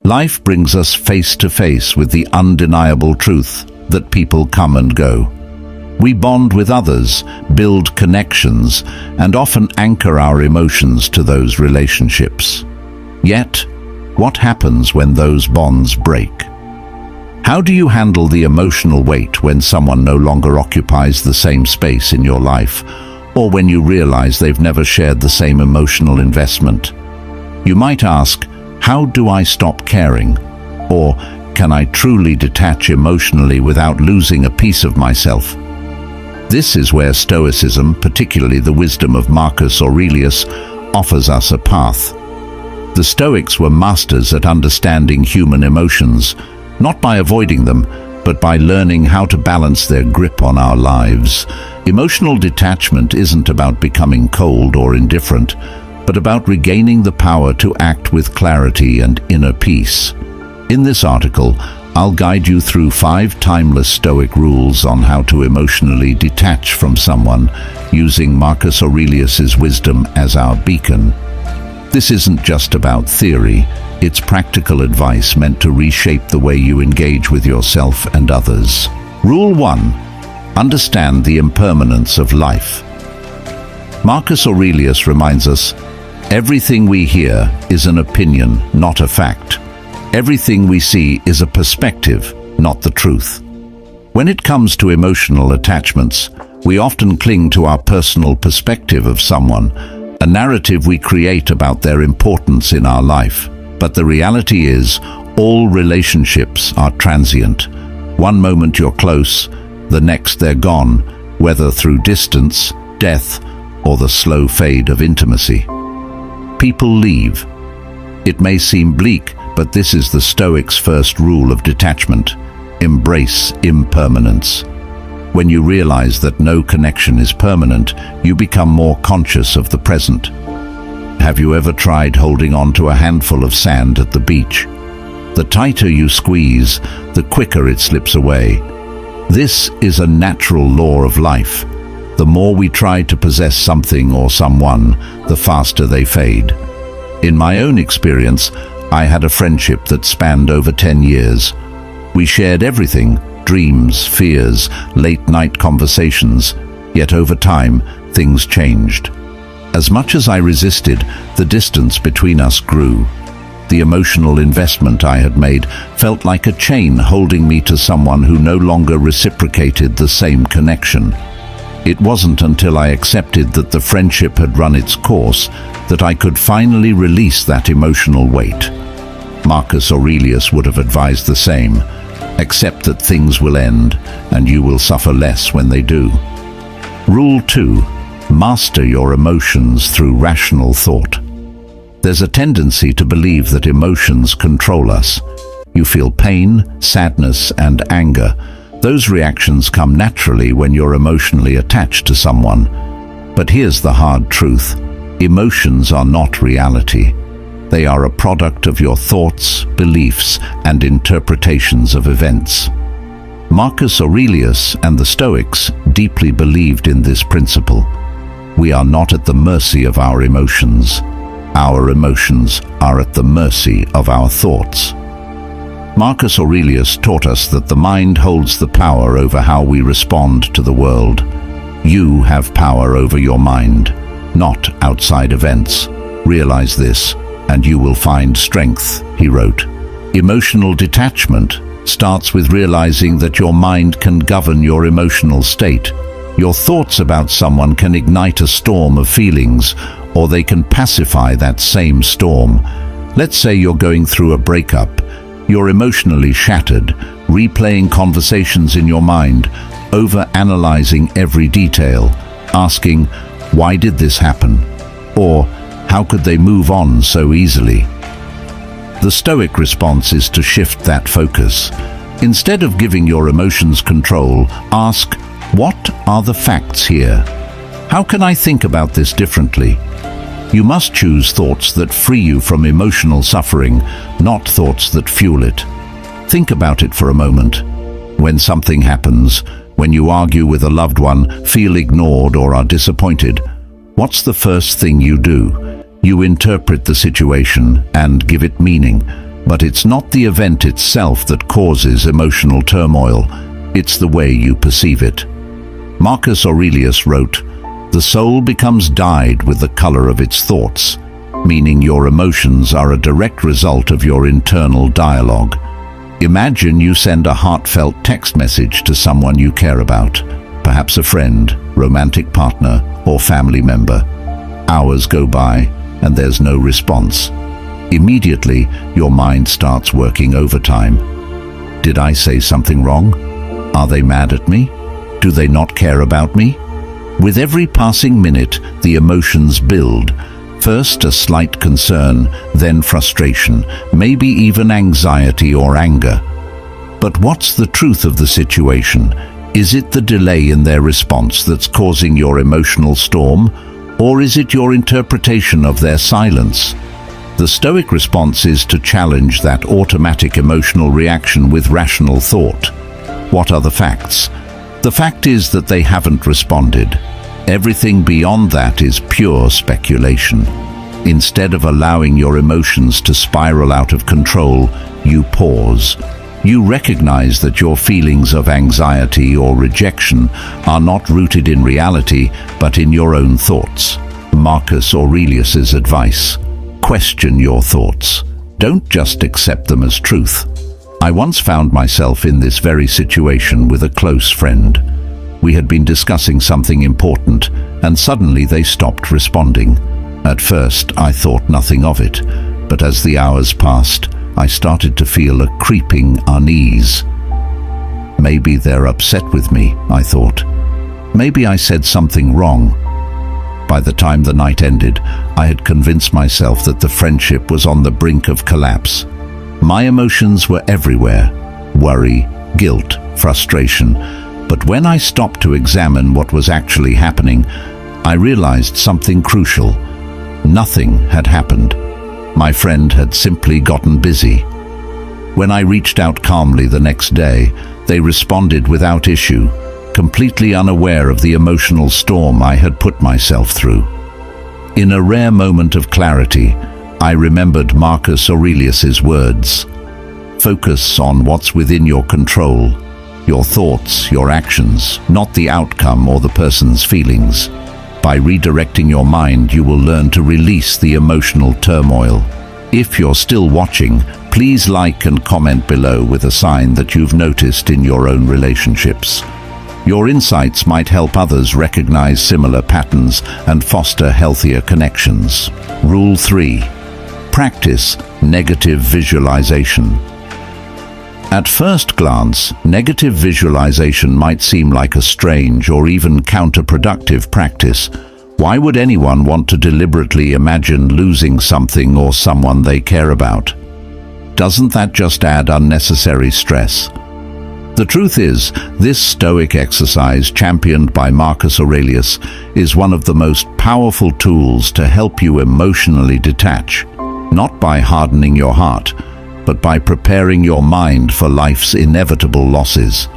Life brings us face to face with the undeniable truth that people come and go. We bond with others, build connections, and often anchor our emotions to those relationships. Yet, what happens when those bonds break? How do you handle the emotional weight when someone no longer occupies the same space in your life, or when you realize they've never shared the same emotional investment? You might ask, how do I stop caring? Or, can I truly detach emotionally without losing a piece of myself? This is where Stoicism, particularly the wisdom of Marcus Aurelius, offers us a path. The Stoics were masters at understanding human emotions, not by avoiding them, but by learning how to balance their grip on our lives. Emotional detachment isn't about becoming cold or indifferent, but about regaining the power to act with clarity and inner peace. In this article, I'll guide you through 5 timeless Stoic rules on how to emotionally detach from someone, using Marcus Aurelius's wisdom as our beacon. This isn't just about theory, it's practical advice meant to reshape the way you engage with yourself and others. Rule 1. Understand the impermanence of life. Marcus Aurelius reminds us, everything we hear is an opinion, not a fact. Everything we see is a perspective, not the truth. When it comes to emotional attachments, we often cling to our personal perspective of someone, a narrative we create about their importance in our life. But the reality is, all relationships are transient. One moment you're close, the next they're gone, whether through distance, death, or the slow fade of intimacy. People leave. It may seem bleak, but this is the Stoics' first rule of detachment. Embrace impermanence. When you realize that no connection is permanent, you become more conscious of the present. Have you ever tried holding on to a handful of sand at the beach? The tighter you squeeze, the quicker it slips away. This is a natural law of life. The more we try to possess something or someone, the faster they fade. In my own experience, I had a friendship that spanned over 10 years. We shared everything, dreams, fears, late-night conversations, yet over time, things changed. As much as I resisted, the distance between us grew. The emotional investment I had made felt like a chain holding me to someone who no longer reciprocated the same connection. It wasn't until I accepted that the friendship had run its course that I could finally release that emotional weight. Marcus Aurelius would have advised the same. Accept that things will end, and you will suffer less when they do. Rule 2. Master your emotions through rational thought. There's a tendency to believe that emotions control us. You feel pain, sadness, and anger. Those reactions come naturally when you're emotionally attached to someone. But here's the hard truth. Emotions are not reality. They are a product of your thoughts, beliefs, and interpretations of events. Marcus Aurelius and the Stoics deeply believed in this principle. We are not at the mercy of our emotions. Our emotions are at the mercy of our thoughts. Marcus Aurelius taught us that the mind holds the power over how we respond to the world. You have power over your mind, not outside events. Realize this, and you will find strength, he wrote. Emotional detachment starts with realizing that your mind can govern your emotional state. Your thoughts about someone can ignite a storm of feelings, or they can pacify that same storm. Let's say you're going through a breakup. You're emotionally shattered, replaying conversations in your mind, over-analyzing every detail, asking, why did this happen? Or, how could they move on so easily? The Stoic response is to shift that focus. Instead of giving your emotions control, ask, what are the facts here? How can I think about this differently? You must choose thoughts that free you from emotional suffering, not thoughts that fuel it. Think about it for a moment. When something happens, when you argue with a loved one, feel ignored or are disappointed, what's the first thing you do? You interpret the situation and give it meaning. But it's not the event itself that causes emotional turmoil, it's the way you perceive it. Marcus Aurelius wrote, "The soul becomes dyed with the color of its thoughts," meaning your emotions are a direct result of your internal dialogue. Imagine you send a heartfelt text message to someone you care about, perhaps a friend, romantic partner, or family member. Hours go by, and there's no response. Immediately, your mind starts working overtime. Did I say something wrong? Are they mad at me? Do they not care about me? With every passing minute, the emotions build. First a slight concern, then frustration, maybe even anxiety or anger. But what's the truth of the situation? Is it the delay in their response that's causing your emotional storm, or is it your interpretation of their silence? The Stoic response is to challenge that automatic emotional reaction with rational thought. What are the facts? The fact is that they haven't responded. Everything beyond that is pure speculation. Instead of allowing your emotions to spiral out of control, you pause. You recognize that your feelings of anxiety or rejection are not rooted in reality, but in your own thoughts. Marcus Aurelius's advice: question your thoughts. Don't just accept them as truth. I once found myself in this very situation with a close friend. We had been discussing something important, and suddenly they stopped responding. At first, I thought nothing of it, but as the hours passed, I started to feel a creeping unease. Maybe they're upset with me, I thought. Maybe I said something wrong. By the time the night ended, I had convinced myself that the friendship was on the brink of collapse. My emotions were everywhere: worry, guilt, frustration. But when I stopped to examine what was actually happening, I realized something crucial. Nothing had happened. My friend had simply gotten busy. When I reached out calmly the next day, they responded without issue, completely unaware of the emotional storm I had put myself through. In a rare moment of clarity, I remembered Marcus Aurelius's words: "Focus on what's within your control, your thoughts, your actions, not the outcome or the person's feelings. By redirecting your mind, you will learn to release the emotional turmoil." If you're still watching, please like and comment below with a sign that you've noticed in your own relationships. Your insights might help others recognize similar patterns and foster healthier connections. Rule 3. Practice negative visualization. At first glance, negative visualization might seem like a strange or even counterproductive practice. Why would anyone want to deliberately imagine losing something or someone they care about? Doesn't that just add unnecessary stress? The truth is, this Stoic exercise, championed by Marcus Aurelius, is one of the most powerful tools to help you emotionally detach, not by hardening your heart, but by preparing your mind for life's inevitable losses.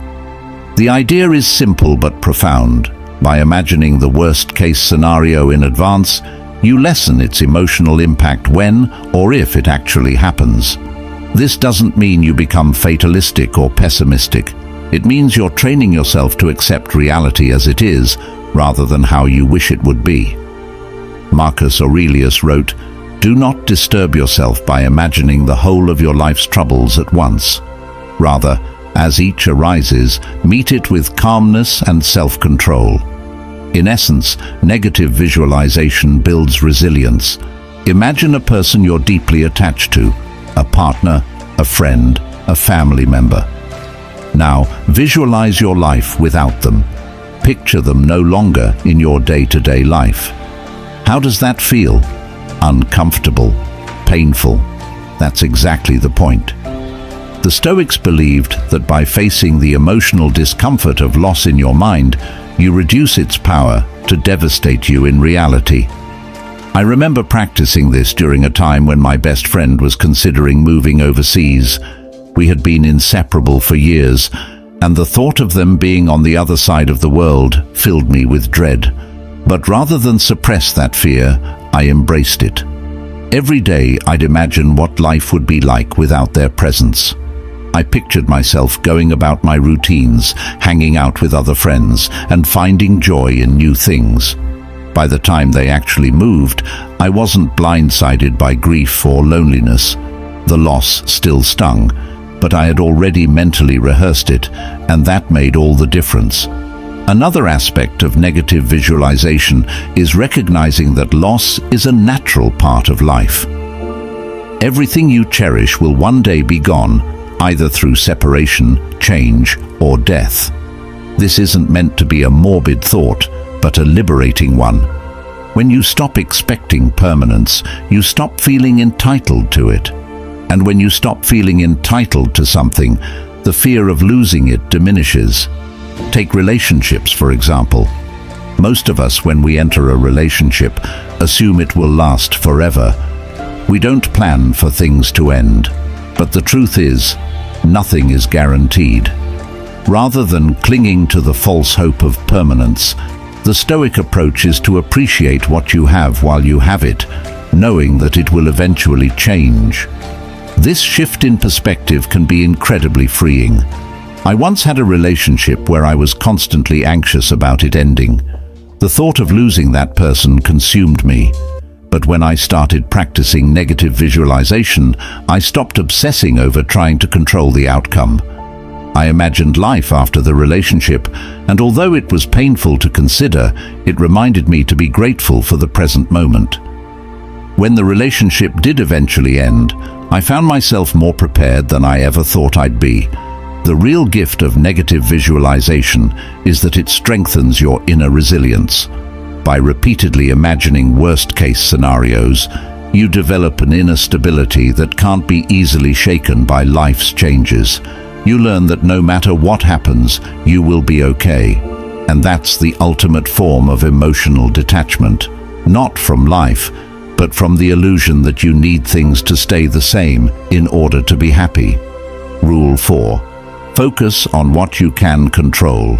The idea is simple but profound. By imagining the worst-case scenario in advance, you lessen its emotional impact when or if it actually happens. This doesn't mean you become fatalistic or pessimistic. It means you're training yourself to accept reality as it is, rather than how you wish it would be. Marcus Aurelius wrote, "Do not disturb yourself by imagining the whole of your life's troubles at once. Rather, as each arises, meet it with calmness and self-control." In essence, negative visualization builds resilience. Imagine a person you're deeply attached to, a partner, a friend, a family member. Now, visualize your life without them. Picture them no longer in your day-to-day life. How does that feel? Uncomfortable? Painful? That's exactly the point. The Stoics believed that by facing the emotional discomfort of loss in your mind, you reduce its power to devastate you in reality. I remember practicing this during a time when my best friend was considering moving overseas. We had been inseparable for years, and the thought of them being on the other side of the world filled me with dread. But rather than suppress that fear, I embraced it. Every day I'd imagine what life would be like without their presence. I pictured myself going about my routines, hanging out with other friends, and finding joy in new things. By the time they actually moved, I wasn't blindsided by grief or loneliness. The loss still stung, but I had already mentally rehearsed it, and that made all the difference. Another aspect of negative visualization is recognizing that loss is a natural part of life. Everything you cherish will one day be gone, either through separation, change, or death. This isn't meant to be a morbid thought, but a liberating one. When you stop expecting permanence, you stop feeling entitled to it. And when you stop feeling entitled to something, the fear of losing it diminishes. Take relationships, for example. Most of us, when we enter a relationship, assume it will last forever. We don't plan for things to end. But the truth is, nothing is guaranteed. Rather than clinging to the false hope of permanence, the Stoic approach is to appreciate what you have while you have it, knowing that it will eventually change. This shift in perspective can be incredibly freeing. I once had a relationship where I was constantly anxious about it ending. The thought of losing that person consumed me. But when I started practicing negative visualization, I stopped obsessing over trying to control the outcome. I imagined life after the relationship, and although it was painful to consider, it reminded me to be grateful for the present moment. When the relationship did eventually end, I found myself more prepared than I ever thought I'd be. The real gift of negative visualization is that it strengthens your inner resilience. By repeatedly imagining worst-case scenarios, you develop an inner stability that can't be easily shaken by life's changes. You learn that no matter what happens, you will be okay. And that's the ultimate form of emotional detachment, not from life, but from the illusion that you need things to stay the same in order to be happy. Rule 4. Focus on what you can control.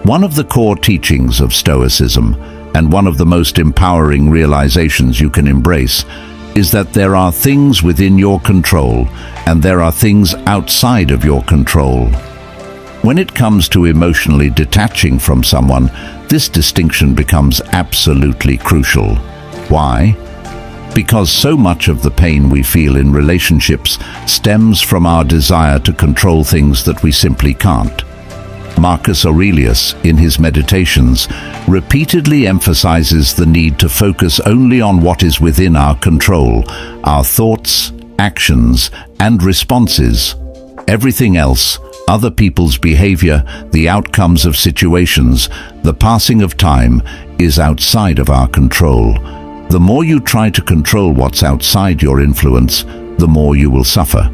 One of the core teachings of Stoicism, and one of the most empowering realizations you can embrace, is that there are things within your control and there are things outside of your control. When it comes to emotionally detaching from someone, this distinction becomes absolutely crucial. Why? Because so much of the pain we feel in relationships stems from our desire to control things that we simply can't. Marcus Aurelius, in his Meditations, repeatedly emphasizes the need to focus only on what is within our control, our thoughts, actions, and responses. Everything else, other people's behavior, the outcomes of situations, the passing of time, is outside of our control. The more you try to control what's outside your influence, the more you will suffer.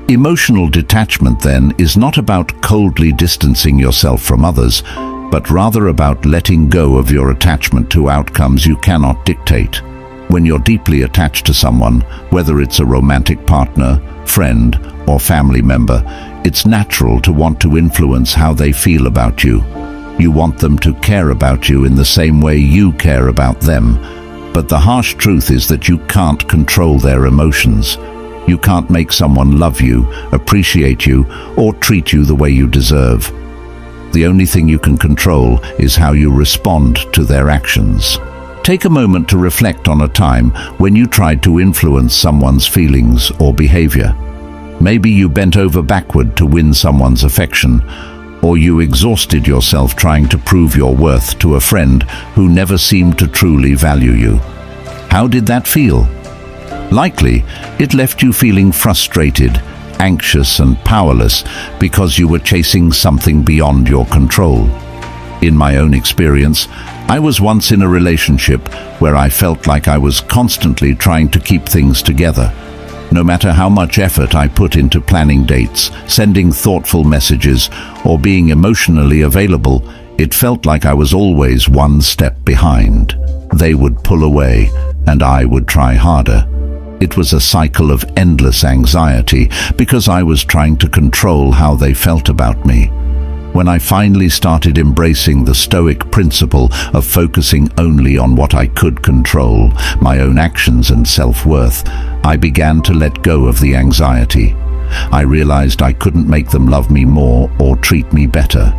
Emotional detachment, then, is not about coldly distancing yourself from others, but rather about letting go of your attachment to outcomes you cannot dictate. When you're deeply attached to someone, whether it's a romantic partner, friend, or family member, it's natural to want to influence how they feel about you. You want them to care about you in the same way you care about them. But the harsh truth is that you can't control their emotions. You can't make someone love you, appreciate you, or treat you the way you deserve. The only thing you can control is how you respond to their actions. Take a moment to reflect on a time when you tried to influence someone's feelings or behavior. Maybe you bent over backward to win someone's affection, or you exhausted yourself trying to prove your worth to a friend who never seemed to truly value you. How did that feel? Likely, it left you feeling frustrated, anxious, and powerless because you were chasing something beyond your control. In my own experience, I was once in a relationship where I felt like I was constantly trying to keep things together. No matter how much effort I put into planning dates, sending thoughtful messages, or being emotionally available, it felt like I was always one step behind. They would pull away, and I would try harder. It was a cycle of endless anxiety because I was trying to control how they felt about me. When I finally started embracing the Stoic principle of focusing only on what I could control, my own actions and self-worth, I began to let go of the anxiety. I realized I couldn't make them love me more or treat me better.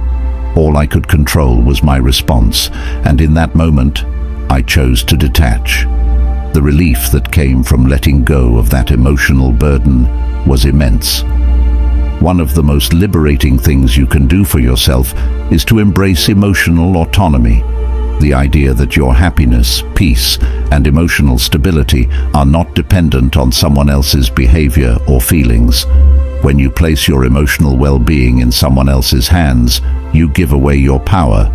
All I could control was my response, and in that moment, I chose to detach. The relief that came from letting go of that emotional burden was immense. One of the most liberating things you can do for yourself is to embrace emotional autonomy. The idea that your happiness, peace, and emotional stability are not dependent on someone else's behavior or feelings. When you place your emotional well-being in someone else's hands, you give away your power.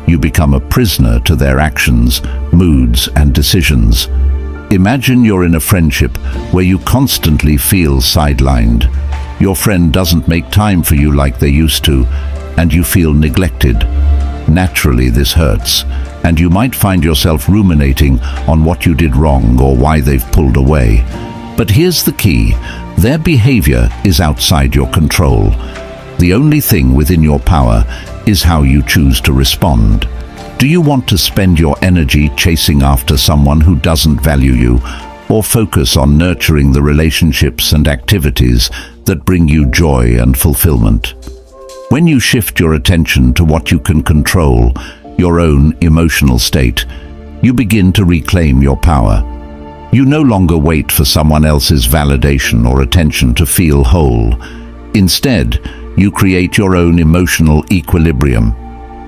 You become a prisoner to their actions, moods, and decisions. Imagine you're in a friendship where you constantly feel sidelined. Your friend doesn't make time for you like they used to, and you feel neglected. Naturally, this hurts, and you might find yourself ruminating on what you did wrong or why they've pulled away. But here's the key: their behavior is outside your control. The only thing within your power is how you choose to respond. Do you want to spend your energy chasing after someone who doesn't value you, or focus on nurturing the relationships and activities that bring you joy and fulfillment? When you shift your attention to what you can control, your own emotional state, you begin to reclaim your power. You no longer wait for someone else's validation or attention to feel whole. Instead, you create your own emotional equilibrium,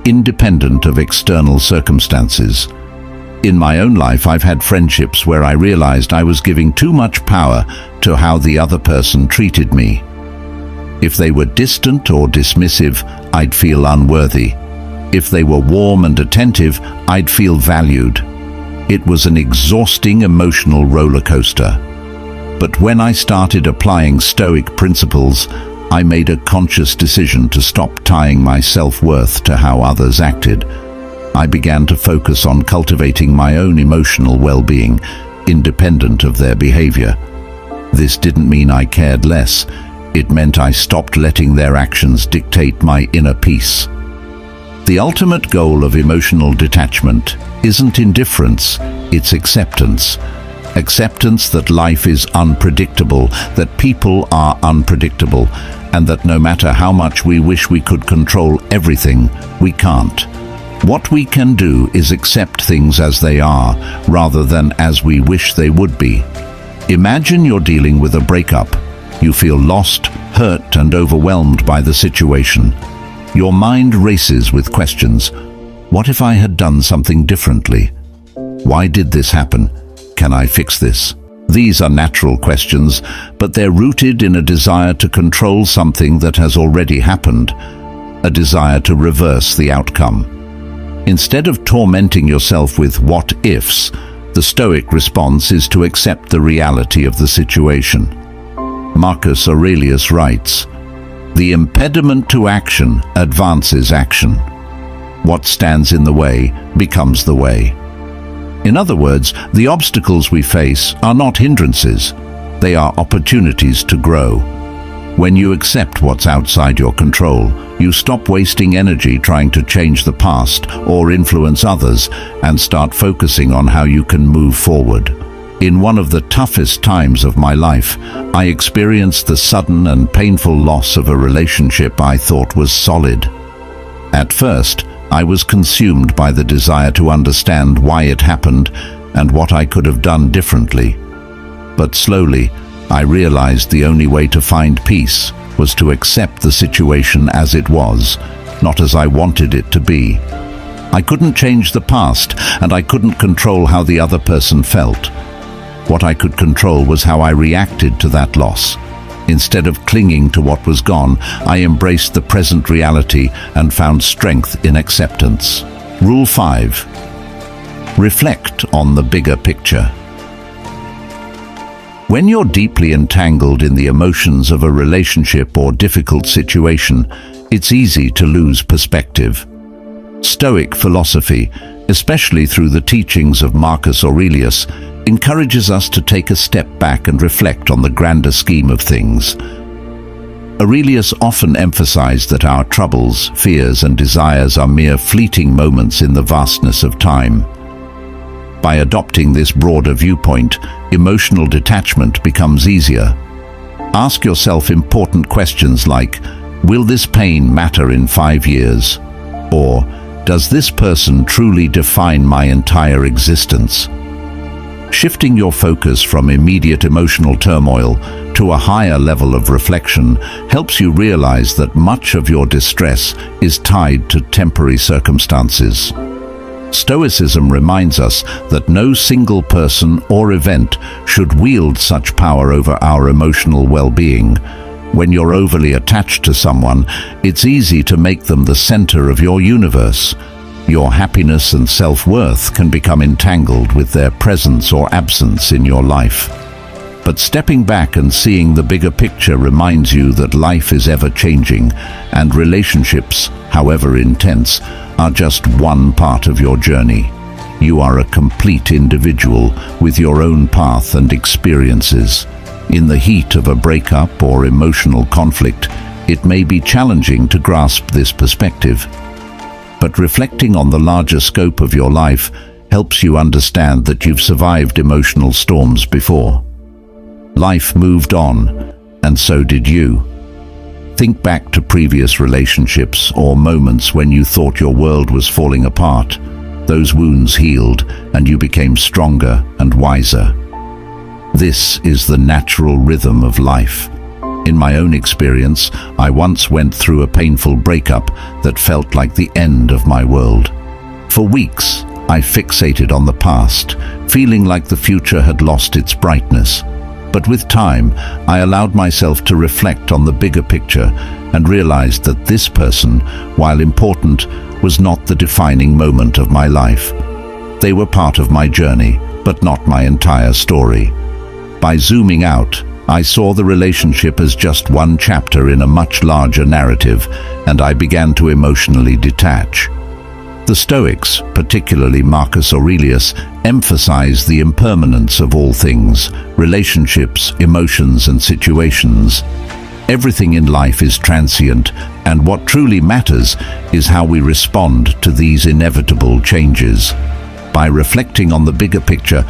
independent of external circumstances. In my own life, I've had friendships where I realized I was giving too much power to how the other person treated me. If they were distant or dismissive, I'd feel unworthy. If they were warm and attentive, I'd feel valued. It was an exhausting emotional roller coaster. But when I started applying Stoic principles, I made a conscious decision to stop tying my self-worth to how others acted. I began to focus on cultivating my own emotional well-being, independent of their behavior. This didn't mean I cared less. It meant I stopped letting their actions dictate my inner peace. The ultimate goal of emotional detachment isn't indifference, it's acceptance. Acceptance that life is unpredictable, that people are unpredictable, and that no matter how much we wish we could control everything, we can't. What we can do is accept things as they are, rather than as we wish they would be. Imagine you're dealing with a breakup. You feel lost, hurt, and overwhelmed by the situation. Your mind races with questions. What if I had done something differently? Why did this happen? Can I fix this? These are natural questions, but they're rooted in a desire to control something that has already happened, a desire to reverse the outcome. Instead of tormenting yourself with what-ifs, the Stoic response is to accept the reality of the situation. Marcus Aurelius writes, "The impediment to action advances action. What stands in the way becomes the way." In other words, the obstacles we face are not hindrances. They are opportunities to grow. When you accept what's outside your control, you stop wasting energy trying to change the past or influence others and start focusing on how you can move forward. In one of the toughest times of my life, I experienced the sudden and painful loss of a relationship I thought was solid. At first, I was consumed by the desire to understand why it happened and what I could have done differently. But slowly, I realized the only way to find peace was to accept the situation as it was, not as I wanted it to be. I couldn't change the past, and I couldn't control how the other person felt. What I could control was how I reacted to that loss. Instead of clinging to what was gone, I embraced the present reality and found strength in acceptance. Rule 5. Reflect on the bigger picture. When you're deeply entangled in the emotions of a relationship or difficult situation, it's easy to lose perspective. Stoic philosophy, especially through the teachings of Marcus Aurelius, encourages us to take a step back and reflect on the grander scheme of things. Aurelius often emphasized that our troubles, fears, and desires are mere fleeting moments in the vastness of time. By adopting this broader viewpoint, emotional detachment becomes easier. Ask yourself important questions like, will this pain matter in 5 years? Or, does this person truly define my entire existence? Shifting your focus from immediate emotional turmoil to a higher level of reflection helps you realize that much of your distress is tied to temporary circumstances. Stoicism reminds us that no single person or event should wield such power over our emotional well-being. When you're overly attached to someone, it's easy to make them the center of your universe. Your happiness and self-worth can become entangled with their presence or absence in your life. But stepping back and seeing the bigger picture reminds you that life is ever-changing, and relationships, however intense, are just one part of your journey. You are a complete individual with your own path and experiences. In the heat of a breakup or emotional conflict, it may be challenging to grasp this perspective. But reflecting on the larger scope of your life helps you understand that you've survived emotional storms before. Life moved on, and so did you. Think back to previous relationships or moments when you thought your world was falling apart. Those wounds healed, and you became stronger and wiser. This is the natural rhythm of life. In my own experience, I once went through a painful breakup that felt like the end of my world. For weeks, I fixated on the past, feeling like the future had lost its brightness. But with time, I allowed myself to reflect on the bigger picture and realized that this person, while important, was not the defining moment of my life. They were part of my journey, but not my entire story. By zooming out, I saw the relationship as just one chapter in a much larger narrative, and I began to emotionally detach. The Stoics, particularly Marcus Aurelius, emphasize the impermanence of all things, relationships, emotions, and situations. Everything in life is transient, and what truly matters is how we respond to these inevitable changes. By reflecting on the bigger picture,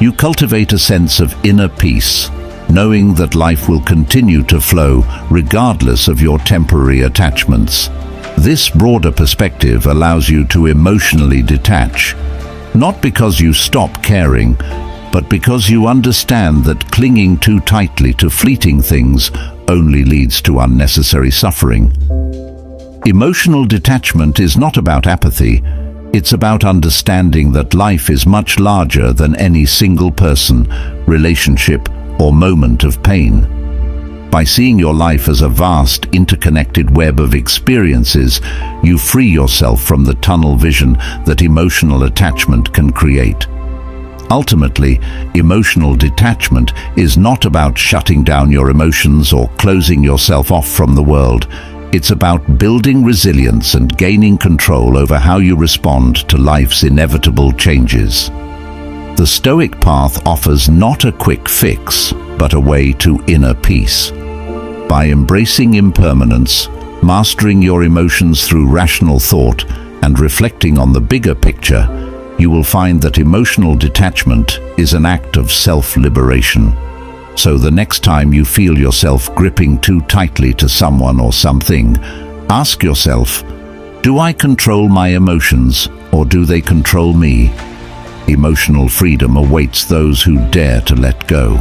you cultivate a sense of inner peace, knowing that life will continue to flow regardless of your temporary attachments. This broader perspective allows you to emotionally detach, not because you stop caring, but because you understand that clinging too tightly to fleeting things only leads to unnecessary suffering. Emotional detachment is not about apathy. It's about understanding that life is much larger than any single person, relationship, or moment of pain. By seeing your life as a vast, interconnected web of experiences, you free yourself from the tunnel vision that emotional attachment can create. Ultimately, emotional detachment is not about shutting down your emotions or closing yourself off from the world. It's about building resilience and gaining control over how you respond to life's inevitable changes. The Stoic path offers not a quick fix, but a way to inner peace. By embracing impermanence, mastering your emotions through rational thought, and reflecting on the bigger picture, you will find that emotional detachment is an act of self-liberation. So the next time you feel yourself gripping too tightly to someone or something, ask yourself, do I control my emotions or do they control me? Emotional freedom awaits those who dare to let go.